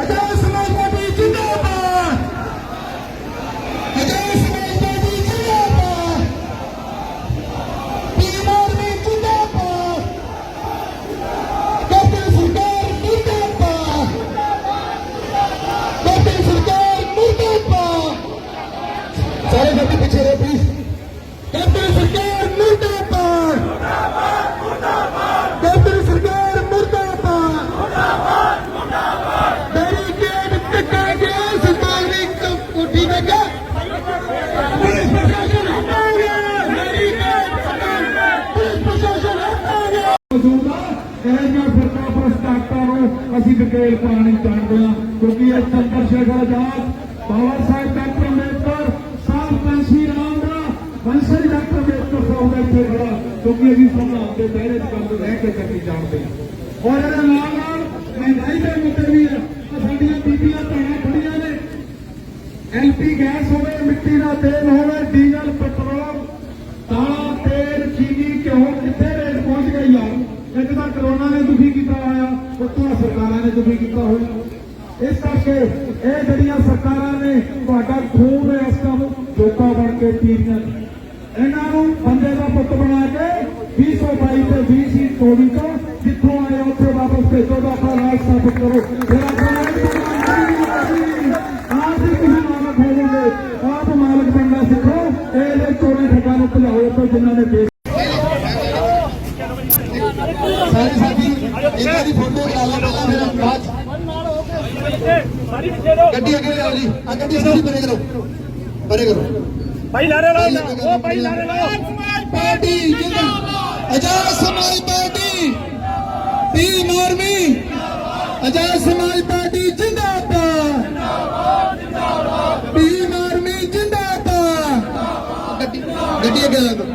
Azad Samaj party जिंदाबाद, Azad Samaj party जिंदाबाद, Bhim army जिंदाबाद, कैप्टन सरकार मुर्दाबाद, कैप्टन सरकार मुर्दाबाद। सारे गड्डी पीछे रहे प्लीज। कैप्टन सरकार मुर्दाबाद, कैप्टन सरकार मुर्दाबाद, बैरिकेड टकाएंगे सरकारी कोठी में क्या पुलिस प्रशासन हटाएंगे, बैरिकेड पुलिस प्रशासन हटाएंगे। ਅਸੀਂ ਡਿਟੇਲ ਪਾਣੀ ਚਾਹੁੰਦੇ ਹਾਂ ਕਿਉਂਕਿ ਇਹ ਚੰਦਰ ਸ਼ੇਖਰ ਆਜ਼ਾਦ, ਬਾਬਾ ਸਾਹਿਬ ਡਾਕਟਰ ਅੰਬੇਦਕਰ, ਸਾਹਿਬ ਕਾਂਸੀ ਰਾਮ ਦਾ ਵੰਸ਼ਜ ਡਾਕਟਰ ਅੰਬੇਦਕਰ ਸਾਹਿਬ ਦਾ ਇੱਥੇ ਖੜਾ ਕਿਉਂਕਿ ਅਸੀਂ ਸੰਵਿਧਾਨ ਦੇ ਦਾਇਰੇ 'ਚ ਕੰਮ ਰਹਿ ਕੇ ਚੱਕੀ ਜਾਣਦੇ ਹਾਂ। ਔਰ ਇਹਦੇ ਨਾਲ ਨਾਲ ਮਹਿੰਗਾਈ ਦੇ ਮੁੱਦੇ ਵੀ ਸਾਡੀਆਂ ਬੀਬੀਆਂ ਭੈਣਾਂ ਖੜੀਆਂ ਨੇ। ਐਲਪੀ ਗੈਸ ਹੋਵੇ, ਮਿੱਟੀ ਦਾ ਤੇਲ ਹੋਵੇ, ਡੀਜ਼ਲ, ਪੈਟਰੋਲ, ਦਾਲਾਂ, ਤੇਲ, ਚੀਨੀ, ਘਿਓ ਕਿੱਥੇ ਰੇਟ ਪਹੁੰਚ ਗਈ ਆ। ਇੱਕ ਤਾਂ ਕਰੋਨਾ ਨੇ ਦੁਖੀ ਕੀਤਾ ਹੋਇਆ, ਉੱਤੋਂ ਸਰਕਾਰਾਂ ਨੇ ਦੁਖੀ ਕੀਤਾ ਹੋਇਆ। ਇਸ ਕਰਕੇ ਇਹ ਜਿਹੜੀਆਂ ਸਰਕਾਰਾਂ ਨੇ ਤੁਹਾਡਾ ਖੂਨ ਇਸ ਕੰਮ ਜੋਤਾ ਬਣ ਕੇ ਪੀ ਰਹੀਆਂ ਨੇ। ਇਹਨਾਂ ਨੂੰ ਬੰਦੇ ਦਾ ਪੁੱਤ ਬਣਾ ਕੇ 2022 ਤੇ 2024 ਤੋਂ ਜਿੱਥੋਂ ਆਏ ਉੱਥੇ ਵਾਪਸ ਭੇਜੋ ਦਾ ਆਪਣਾ ਰਾਜ ਸਥਾਪਿਤ ਕਰੋ। ਫਿਰ ਆਪਾਂ ਆਪ ਹੀ ਕਿਸੇ ਮਾਲਕ ਹੋਵੋਗੇ, ਆਪ ਮਾਲਕ ਬਣਨਾ ਸਿੱਖੋ। ਇਹ ਚੋਰੀ ਠੱਗਾਂ ਨੂੰ ਭਜਾਓ ਤੋਂ ਜਿਨ੍ਹਾਂ ਨੇ ਸਾਰੇ ਸਾਥੀ ਇਹਨਾਂ ਦੀ ਫੋਟੋ ਕਰਾ ਲਓ ਫਿਰ ਬਾਅਦ ਗੱਡੀ ਅੱਗੇ ਲਿਆਓ ਜੀ। ਆ ਗੱਡੀ ਸਾਰੀ ਪਰੇ ਕਰੋ, ਪਰੇ ਕਰੋ ਭਾਈ। ਨਾਰੇ ਲਾਓ, ਉਹ ਭਾਈ ਨਾਰੇ ਲਾਓ। ਸਮਾਜ ਪਾਰਟੀ ਜਿੰਦਾਬਾਦ, ਆਜ਼ਾਦ ਸਮਾਜ ਪਾਰਟੀ, ਭੀਮ ਆਰਮੀ, ਆਜ਼ਾਦ ਸਮਾਜ ਪਾਰਟੀ ਜਿੰਦਾਬਾਦ, ਭੀਮ ਆਰਮੀ ਜਿੰਦਾਬਾਦ। ਗੱਡੀ ਅੱਗੇ ਲਿਆਓ।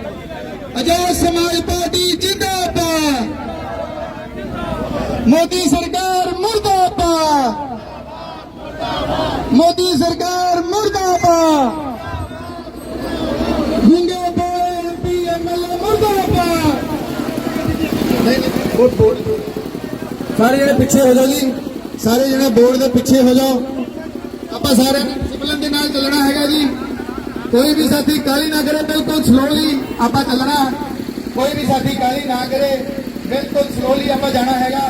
आजाद समाज पार्टी जिंदाबाद, मोदी सरकार मुर्दाबाद, मोदी सरकार मुर्दाबाद, गूंगे बोले एमपी एमएलए मुर्दाबाद। सारे जने पीछे हो जाओ जी, सारे जने बोर्ड के पीछे हो जाओ। आप सारे डिसिपलिन के नाल चलना है जी। कोई भी साथी काली ना करे, बिल्कुल स्लोली आप चलना। कोई भी साथी काली ना करे, बिल्कुल स्लोली आप जाना हैगा।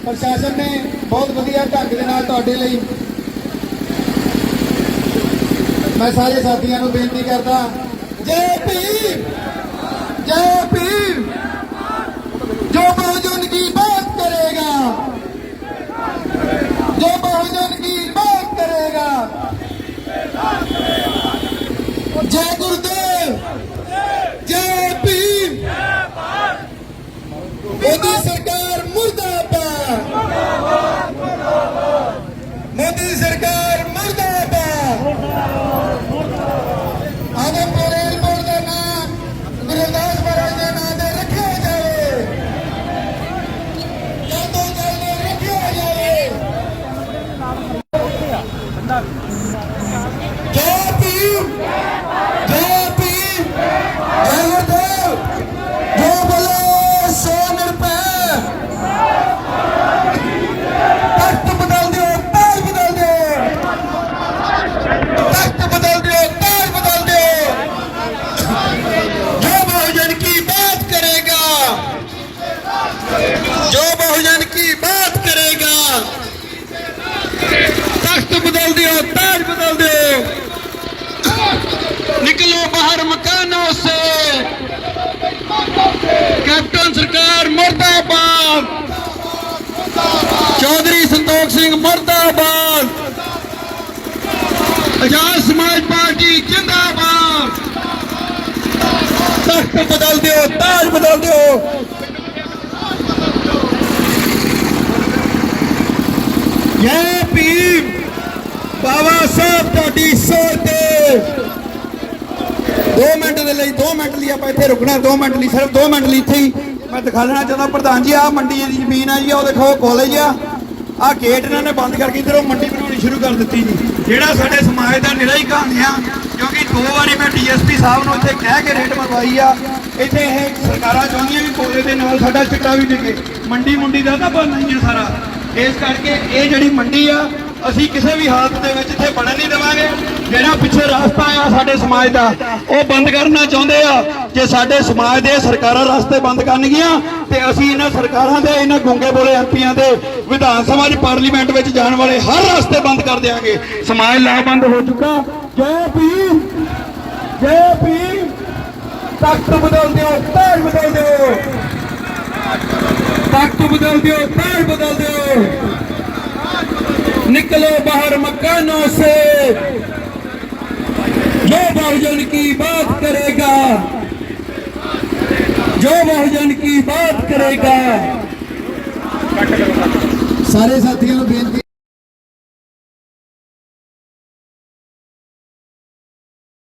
प्रशासन ने बहुत वधिया ढंग दे नाल तुहाडे लई मैं सारे साथियों को बेनती करता, जय भीम, जय भीम। जो बहुजन की बात करेगा, जो बहुजन की बात करेगा, जय गुरुदेव, जय भीम। मोदी सरकार मुर्दाबाद, मोदी सरकार मुर्दाबाद। आदमपुर एयरपोर्ट का नाम गुरुदास महाराज के नाम से रखा जाए, जल्दों जल्द रखा जाए। जय भीम, जय भीम, जय गुरुदेव। जो बोले 100 रुपए, तख्त बदल दो, ताज बदल दो, तख्त बदल दो, ताज बदल दो। जो बहुजन की बात करेगा, जो बहुजन की बात करेगा, तख्त बदल दो, ताज बदल दो। निकलो बाहर मकानों से, कैप्टन सरकार मुर्दाबाद, चौधरी संतोख सिंह मुर्दाबाद, आजाद समाज पार्टी जिंदाबाद। तख्त बदल दो, ताज बदल दो। जय भीम। बाबा साहब तुहाडी सोच ते 2 मिनट ਦੇ ਲਈ 2 ਮਿੰਟ ਲਈ ਆਪਾਂ ਇੱਥੇ ਰੁਕਣਾ। 2 ਮਿੰਟ ਲਈ, ਸਿਰਫ 2 ਮਿੰਟ ਲਈ ਇੱਥੇ ਹੀ ਮੈਂ ਦਿਖਾ ਲੈਣਾ ਚਾਹੁੰਦਾ। ਪ੍ਰਧਾਨ ਜੀ, ਆਹ ਮੰਡੀ ਦੀ ਜ਼ਮੀਨ ਆ ਜੀ, ਉਹ ਦੇਖੋ ਕਾਲਜ ਆ। ਆਹ ਗੇਟ ਇਹਨਾਂ ਨੇ ਬੰਦ ਕਰਕੇ ਇੱਧਰੋਂ ਮੰਡੀ ਬਣਾਉਣੀ ਸ਼ੁਰੂ ਕਰ ਦਿੱਤੀ ਜੀ, ਜਿਹੜਾ ਸਾਡੇ ਸਮਾਜ ਦਾ ਨਿਰਾ ਹੀ ਕਹਾਣੀ ਆ। ਕਿਉਂਕਿ 2 ਵਾਰੀ ਮੈਂ ਡੀਐਸਪੀ ਸਾਹਿਬ ਨੂੰ ਇੱਥੇ ਕਹਿ ਕੇ ਰੇਟ ਮੰਗਵਾਈ ਆ। ਇੱਥੇ ਇਹ ਸਰਕਾਰਾਂ ਚਾਹੁੰਦੀਆਂ ਵੀ ਕੋਲੇ ਦੇ ਨਾਲ ਸਾਡਾ ਚਿੱਟਾ ਵੀ ਵਿਕੇ। ਮੰਡੀ ਮੁੰਡੀ ਦਾ ਤਾਂ ਬਣ ਨਹੀਂ ਹੈ ਸਾਰਾ। ਇਸ ਕਰਕੇ ਇਹ ਜਿਹੜੀ ਮੰਡੀ ਆ ਅਸੀਂ ਕਿਸੇ ਵੀ ਹਾਲਤ ਦੇ ਵਿੱਚ ਇੱਥੇ ਬਣਨ ਨਹੀਂ ਦੇਵਾਂਗੇ। ਜਿਹੜਾ ਪਿੱਛੇ ਰਸਤਾ ਆ ਸਾਡੇ ਸਮਾਜ ਦਾ ਉਹ ਬੰਦ ਕਰਨਾ ਚਾਹੁੰਦੇ ਆ। ਜੇ ਸਾਡੇ ਸਮਾਜ ਦੇ ਸਰਕਾਰਾਂ ਰਸਤੇ ਬੰਦ ਕਰਨਗੀਆਂ ਤੇ ਅਸੀਂ ਇਹਨਾਂ ਸਰਕਾਰਾਂ ਦੇ ਇਹਨਾਂ ਗੁੰਗੇ ਬੋਲੇ ਐਮਪੀਆਂ ਦੇ ਵਿਧਾਨ ਸਭਾ ਚ ਪਾਰਲੀਮੈਂਟ ਵਿੱਚ ਜਾਣ ਵਾਲੇ ਹਰ ਰਸਤੇ ਬੰਦ ਕਰ ਦਿਆਂਗੇ। ਸਮਾਜ ਲਾਬੰਦ ਹੋ ਚੁੱਕਾ। ਜੈ ਭੀਮ, ਜੈ ਭੀਮ। ਤਖਤ ਬਦਲ ਦਿਓ, ਤਾਜ ਬਦਲ ਦਿਓ, तख्त बदल दो, ताज बदल दो। निकलो बाहर मकानों से, जो बहुजन की बात करेगा, जो बहुजन की बात करेगा। सारे साथियों को बेनती